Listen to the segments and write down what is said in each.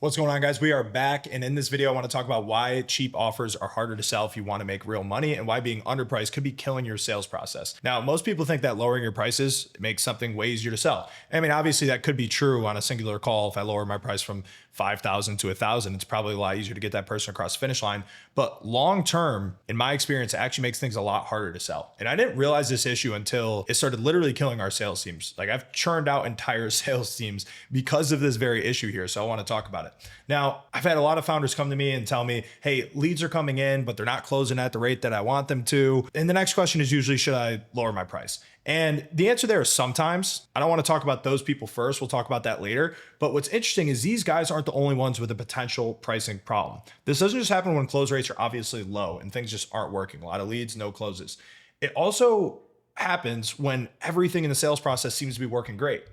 What's going on, guys? We are back, and in this video I want to talk about why cheap offers are harder to sell if you want to make real money, and why being underpriced could be killing your sales process. Now, most people think that lowering your prices makes something way easier to sell. I mean, obviously that could be true on a singular call. If I lower my price from 5,000 to 1,000, it's probably a lot easier to get that person across the finish line. But long term, in my experience, it actually makes things a lot harder to sell. And I didn't realize this issue until it started literally killing our sales teams. Like, I've churned out entire sales teams because of this very issue here. So I want to talk about it. Now, I've had a lot of founders come to me and tell me, hey, leads are coming in, but they're not closing at the rate that I want them to. And the next question is usually, should I lower my price? And the answer there is sometimes. I don't want to talk about those people first. We'll talk about that later. But what's interesting is these guys aren't the only ones with a potential pricing problem. This doesn't just happen when close rates are obviously low and things just aren't working. A lot of leads, no closes. It also happens when everything in the sales process seems to be working great.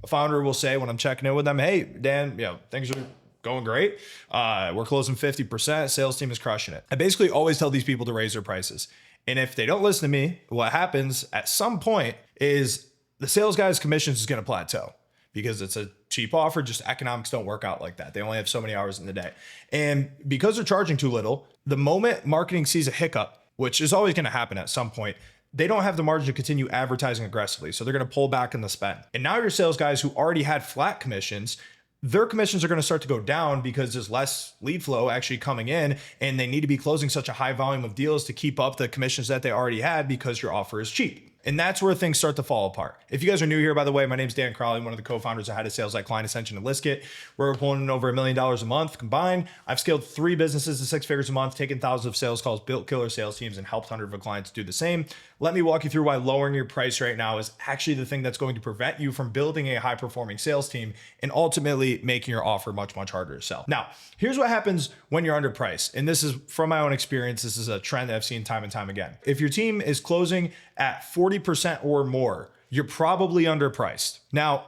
A founder will say when I'm checking in with them, hey, Dan, things are going great. We're closing 50%. Sales team is crushing it. I basically always tell these people to raise their prices. And if they don't listen to me, what happens at some point is the sales guy's commissions is going to plateau because it's a cheap offer. Just economics don't work out like that. They only have so many hours in the day. And because they're charging too little, the moment marketing sees a hiccup, which is always going to happen at some point, they don't have the margin to continue advertising aggressively. So they're going to pull back in the spend. And now your sales guys who already had flat commissions, their commissions are going to start to go down because there's less lead flow actually coming in, and they need to be closing such a high volume of deals to keep up the commissions that they already had because your offer is cheap. And that's where things start to fall apart. If you guys are new here, by the way, my name is Dan Crowley, one of the co-founders of How to Sales Like Client, Ascension, and Listkit. We're pulling in over $1 million a month combined. I've scaled 3 businesses to 6 figures a month, taken thousands of sales calls, built killer sales teams, and helped hundreds of clients do the same. Let me walk you through why lowering your price right now is actually the thing that's going to prevent you from building a high-performing sales team and ultimately making your offer much, much harder to sell. Now, here's what happens when you're underpriced. And this is from my own experience. This is a trend that I've seen time and time again. If your team is closing at 40% or more, you're probably underpriced. Now,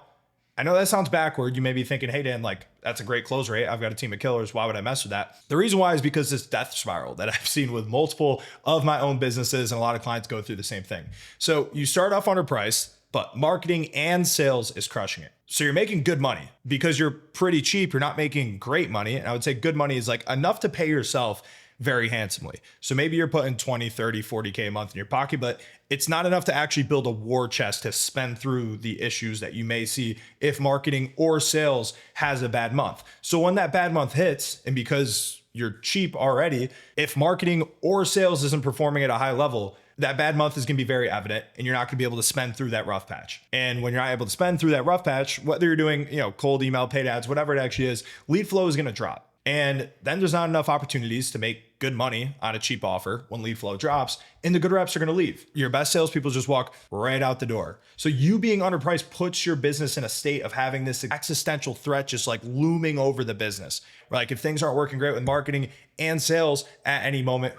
I know that sounds backward. You may be thinking, hey, Dan, like, that's a great close rate. I've got a team of killers. Why would I mess with that? The reason why is because this death spiral that I've seen with multiple of my own businesses, and a lot of clients go through the same thing. So you start off underpriced, but marketing and sales is crushing it. So you're making good money because you're pretty cheap. You're not making great money. And I would say good money is like enough to pay yourself very handsomely. So maybe you're putting 20, 30, 40K a month in your pocket, but it's not enough to actually build a war chest to spend through the issues that you may see if marketing or sales has a bad month. So when that bad month hits, and because you're cheap already, if marketing or sales isn't performing at a high level, that bad month is going to be very evident, and you're not going to be able to spend through that rough patch. And when you're not able to spend through that rough patch, whether you're doing, cold email, paid ads, whatever it actually is, lead flow is going to drop. And then there's not enough opportunities to make good money on a cheap offer when lead flow drops, and the good reps are going to leave. Your best salespeople just walk right out the door. So you being underpriced puts your business in a state of having this existential threat just like looming over the business. Like, if things aren't working great with marketing and sales at any moment,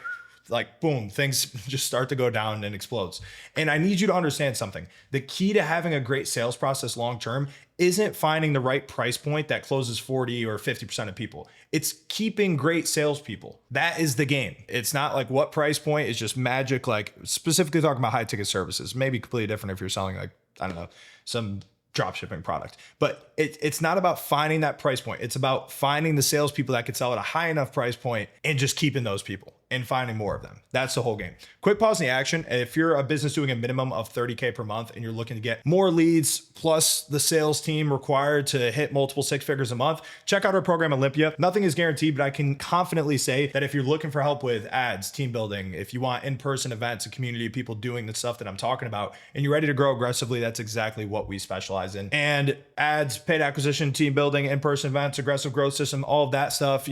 like, boom, things just start to go down and explodes. And I need you to understand something. The key to having a great sales process long-term isn't finding the right price point that closes 40 or 50% of people. It's keeping great salespeople. That is the game. It's not like what price point is just magic, like specifically talking about high ticket services, maybe completely different if you're selling, like, I don't know, some drop shipping product. But it's not about finding that price point. It's about finding the salespeople that could sell at a high enough price point and just keeping those people and finding more of them. That's the whole game. Quick pause in the action. If you're a business doing a minimum of 30K per month and you're looking to get more leads plus the sales team required to hit multiple 6 figures a month, check out our program Olympia. Nothing is guaranteed, but I can confidently say that if you're looking for help with ads, team building, if you want in-person events, a community of people doing the stuff that I'm talking about, and you're ready to grow aggressively, that's exactly what we specialize in. And ads, paid acquisition, team building, in-person events, aggressive growth system, all of that stuff,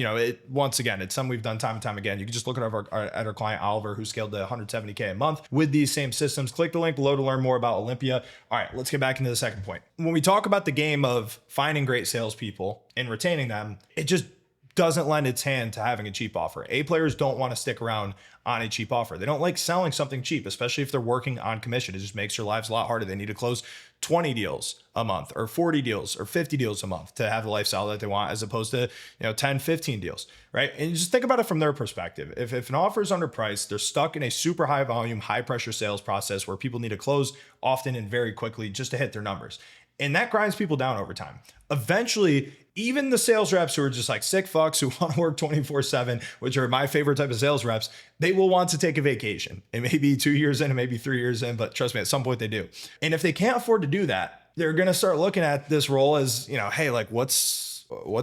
once again, it's something we've done time and time again. You can just look at our client Oliver, who scaled to 170K a month with these same systems. Click the link below to learn more about Olympia. All right, let's get back into the second point. When we talk about the game of finding great salespeople and retaining them, it just doesn't lend its hand to having a cheap offer. A players don't want to stick around on a cheap offer. They don't like selling something cheap, especially if they're working on commission. It just makes their lives a lot harder. They need to close 20 deals a month or 40 deals or 50 deals a month to have the lifestyle that they want, as opposed to 10, 15 deals, right? And you just think about it from their perspective. If an offer is underpriced, they're stuck in a super high volume, high pressure sales process where people need to close often and very quickly just to hit their numbers. And that grinds people down over time. Eventually, Even the sales reps who are just like sick fucks who want to work 24/7, which are my favorite type of sales reps, they will want to take a vacation. It may be 2 years in, it may be 3 years in, but trust me, at some point they do. And if they can't afford to do that, they're going to start looking at this role as, hey, like what's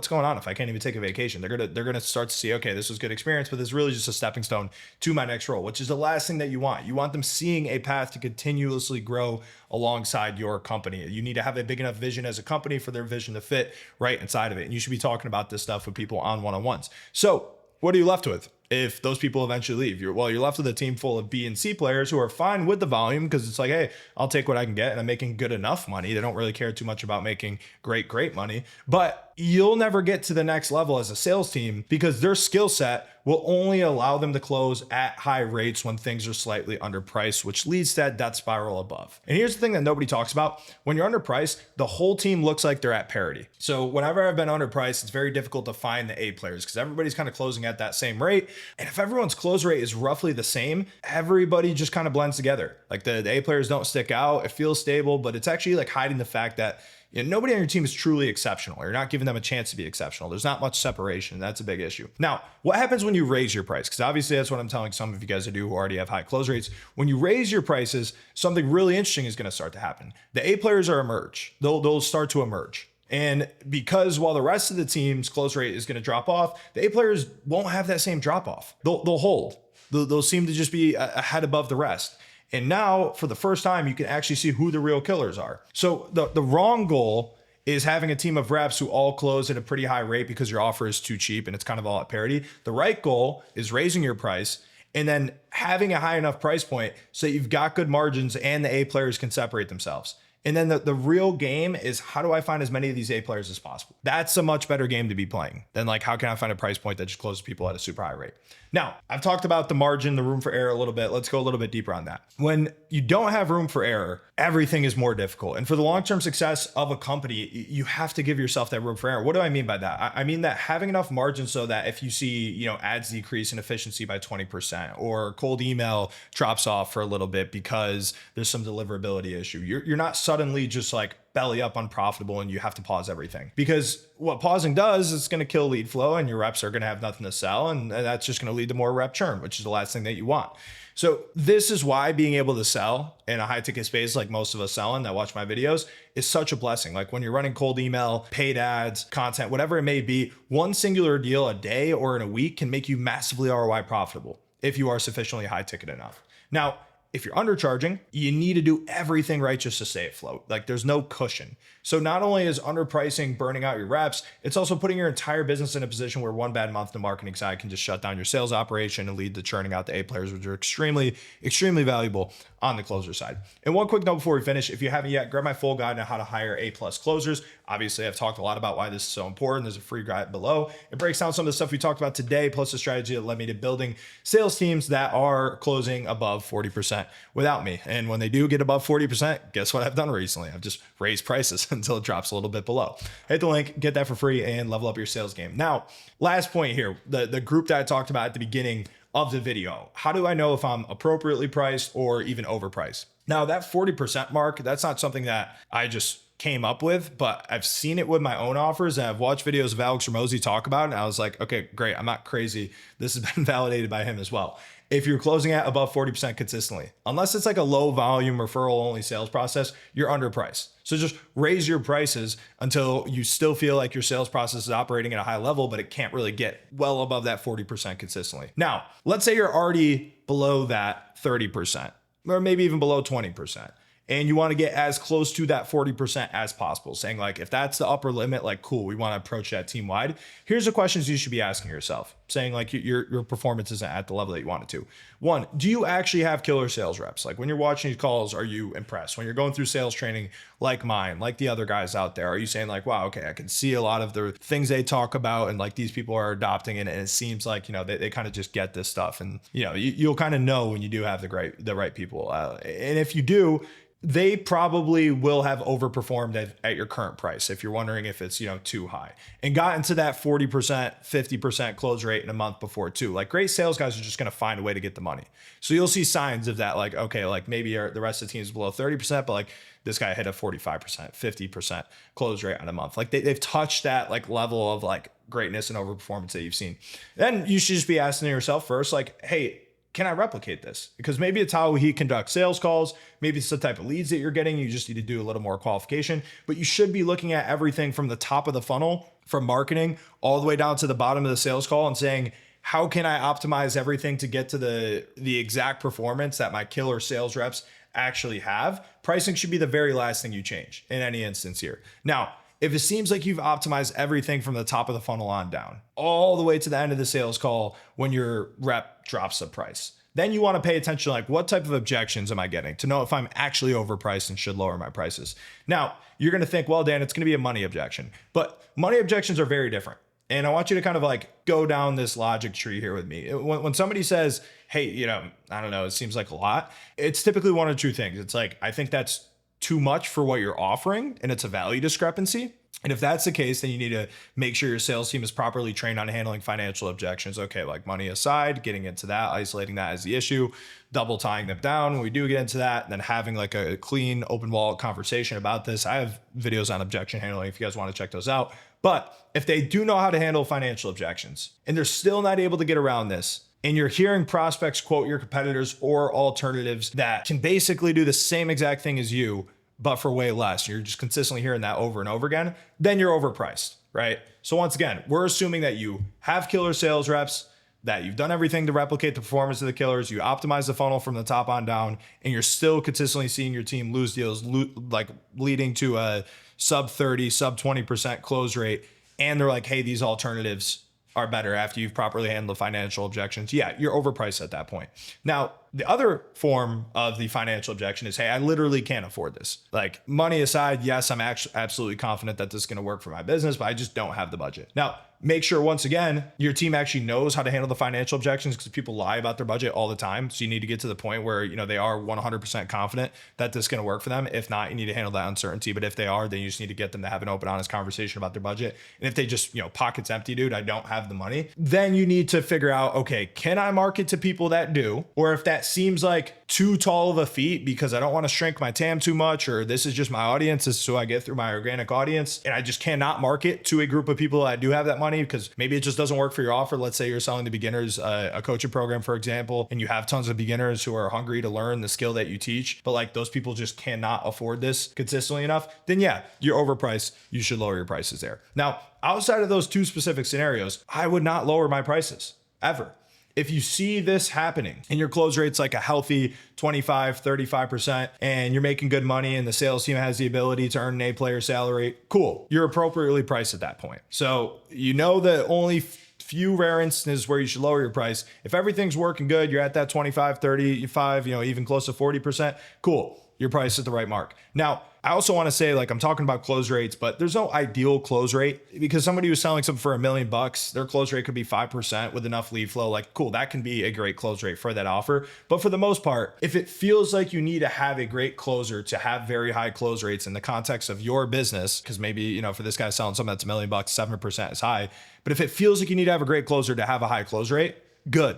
going on if I can't even take a vacation? They're gonna start to see, okay, this was good experience, but this is really just a stepping stone to my next role, which is the last thing that you want. You want them seeing a path to continuously grow alongside your company. You need to have a big enough vision as a company for their vision to fit right inside of it. And you should be talking about this stuff with people on one-on-ones. So what are you left with? If those people eventually leave, you're left with a team full of B and C players who are fine with the volume because it's like, hey, I'll take what I can get and I'm making good enough money. They don't really care too much about making great money, but you'll never get to the next level as a sales team because their skill set will only allow them to close at high rates when things are slightly underpriced, which leads to that death spiral above. And here's the thing that nobody talks about. When you're underpriced, the whole team looks like they're at parity. So whenever I've been underpriced, it's very difficult to find the A players because everybody's kind of closing at that same rate. And if everyone's close rate is roughly the same, everybody just kind of blends together. Like the A players don't stick out. It feels stable, but it's actually like hiding the fact that nobody on your team is truly exceptional. You're not giving them a chance to be exceptional. There's not much separation. That's a big issue. Now, what happens when you raise your price? Because obviously that's what I'm telling some of you guys to do who already have high close rates. When you raise your prices, something really interesting is going to start to happen. The A players are emerge. They'll start to emerge. And because while the rest of the team's close rate is going to drop off, the A players won't have that same drop off. They'll hold. They'll seem to just be a head above the rest. And now, for the first time, you can actually see who the real killers are. So the wrong goal is having a team of reps who all close at a pretty high rate because your offer is too cheap and it's kind of all at parity. The right goal is raising your price and then having a high enough price point so that you've got good margins and the A players can separate themselves. And then the real game is, how do I find as many of these A players as possible? That's a much better game to be playing than like, how can I find a price point that just closes people at a super high rate? Now, I've talked about the margin, the room for error a little bit. Let's go a little bit deeper on that. When you don't have room for error, everything is more difficult. And for the long-term success of a company, you have to give yourself that room for error. What do I mean by that? I mean that having enough margin so that if you see, ads decrease in efficiency by 20% or cold email drops off for a little bit because there's some deliverability issue, you're not suddenly just like belly up unprofitable and you have to pause everything. Because what pausing does is it's going to kill lead flow and your reps are going to have nothing to sell. And that's just going to lead to more rep churn, which is the last thing that you want. So this is why being able to sell in a high ticket space like most of us selling that watch my videos is such a blessing. Like when you're running cold email, paid ads, content, whatever it may be, one singular deal a day or in a week can make you massively ROI profitable if you are sufficiently high ticket enough. Now, if you're undercharging, you need to do everything right just to stay afloat. Like there's no cushion. So not only is underpricing burning out your reps, it's also putting your entire business in a position where one bad month the marketing side can just shut down your sales operation and lead to churning out the A players, which are extremely valuable on the closer side. And one quick note before we finish, if you haven't yet, grab my full guide on how to hire A+ closers. Obviously, I've talked a lot about why this is so important. There's a free guide below. It breaks down some of the stuff we talked about today, plus the strategy that led me to building sales teams that are closing above 40% without me. And when they do get above 40%, guess what I've done recently? I've just raised prices until it drops a little bit below. Hit the link, get that for free, and level up your sales game. Now, last point here, the group that I talked about at the beginning of the video. How do I know if I'm appropriately priced or even overpriced? Now, that 40% mark, that's not something that I just came up with, but I've seen it with my own offers and I've watched videos of Alex Ramosi talk about it. And I was like, okay, great. I'm not crazy. This has been validated by him as well. If you're closing at above 40% consistently, unless it's like a low volume referral only sales process, you're underpriced. So just raise your prices until you still feel like your sales process is operating at a high level, but it can't really get well above that 40% consistently. Now, let's say you're already below that 30% or maybe even below 20%. And you want to get as close to that 40% as possible, saying like, if that's the upper limit, like, cool, we want to approach that team wide. Here's the questions you should be asking yourself, saying like your performance isn't at the level that you want it to. One, do you actually have killer sales reps? Like when you're watching these calls, are you impressed? When you're going through sales training like mine, like the other guys out there, are you saying like, wow, okay, I can see a lot of the things they talk about and like these people are adopting it. And it seems like, they kind of just get this stuff. And, you'll kind of know when you do have the right people. And if you do, they probably will have overperformed at your current price if you're wondering if it's, too high, and got into that 40%, 50% close rate in a month before too. Like, great sales guys are just going to find a way to get the money. So you'll see signs of that, like, okay, like maybe the rest of the team is below 30%, but like this guy hit a 45%, 50% close rate on a month. Like they've touched that like level of like greatness and overperformance that you've seen. Then you should just be asking yourself first, like, hey, can I replicate this? Because maybe it's how he conducts sales calls. Maybe it's the type of leads that you're getting. You just need to do a little more qualification, but you should be looking at everything from the top of the funnel, from marketing all the way down to the bottom of the sales call, and saying, how can I optimize everything to get to the exact performance that my killer sales reps actually have? Pricing should be the very last thing you change in any instance here. Now, if it seems like you've optimized everything from the top of the funnel on down, all the way to the end of the sales call when your rep drops the price, then you want to pay attention, like, what type of objections am I getting to know if I'm actually overpriced and should lower my prices? Now, you're going to think, well, Dan, it's going to be a money objection, but money objections are very different. And I want you to kind of like go down this logic tree here with me. When somebody says, hey, I don't know, it seems like a lot, it's typically one of two things. It's like, I think that's too much for what you're offering, and it's a value discrepancy. And if that's the case, then you need to make sure your sales team is properly trained on handling financial objections. Okay, like money aside, getting into that, isolating that as the issue, double tying them down when we do get into that, and then having like a clean, open wallet conversation about this. I have videos on objection handling if you guys want to check those out. But if they do know how to handle financial objections and they're still not able to get around this, and you're hearing prospects quote your competitors or alternatives that can basically do the same exact thing as you, but for way less, you're just consistently hearing that over and over again, then you're overpriced, right? So once again, we're assuming that you have killer sales reps, that you've done everything to replicate the performance of the killers, you optimize the funnel from the top on down, and you're still consistently seeing your team lose deals, like leading to a sub 30, sub 20% close rate. And they're like, hey, these alternatives are better after you've properly handled the financial objections. Yeah, you're overpriced at that point. Now, the other form of the financial objection is, hey, I literally can't afford this. Like, money aside, yes, I'm actually absolutely confident that this is going to work for my business, but I just don't have the budget. Now, make sure, once again, your team actually knows how to handle the financial objections, because people lie about their budget all the time. So you need to get to the point where, they are 100% confident that this is going to work for them. If not, you need to handle that uncertainty. But if they are, then you just need to get them to have an open, honest conversation about their budget. And if they just, pockets empty, dude, I don't have the money, then you need to figure out, okay, can I market to people that do? Or if that seems like too tall of a feat because I don't want to shrink my TAM too much, or this is just my audience, this is so I get through my organic audience, and I just cannot market to a group of people that do have that money because maybe it just doesn't work for your offer. Let's say you're selling to beginners a coaching program, for example, and you have tons of beginners who are hungry to learn the skill that you teach, but like those people just cannot afford this consistently enough, then yeah, you're overpriced. You should lower your prices there. Now, outside of those two specific scenarios, I would not lower my prices ever. If you see this happening and your close rate's like a healthy 25, 35%, and you're making good money and the sales team has the ability to earn an A-player salary, cool. You're appropriately priced at that point. So the only few rare instances where you should lower your price. If everything's working good, you're at that 25, 35, even close to 40%, cool. You're priced at the right mark. Now, I also want to say, like, I'm talking about close rates, but there's no ideal close rate, because somebody who's selling something for $1 million, their close rate could be 5% with enough lead flow. Like, cool, that can be a great close rate for that offer. But for the most part, if it feels like you need to have a great closer to have very high close rates in the context of your business, because maybe, for this guy selling something that's $1 million, 7% is high. But if it feels like you need to have a great closer to have a high close rate, good.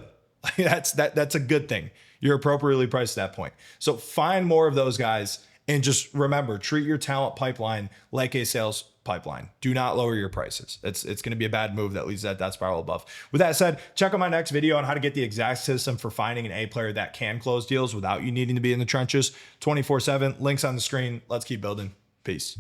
That's a good thing. You're appropriately priced at that point. So find more of those guys, and just remember, treat your talent pipeline like a sales pipeline. Do not lower your prices. It's going to be a bad move that leads that spiral above. With that said, check out my next video on how to get the exact system for finding an A player that can close deals without you needing to be in the trenches 24/7. Links on the screen. Let's keep building. Peace.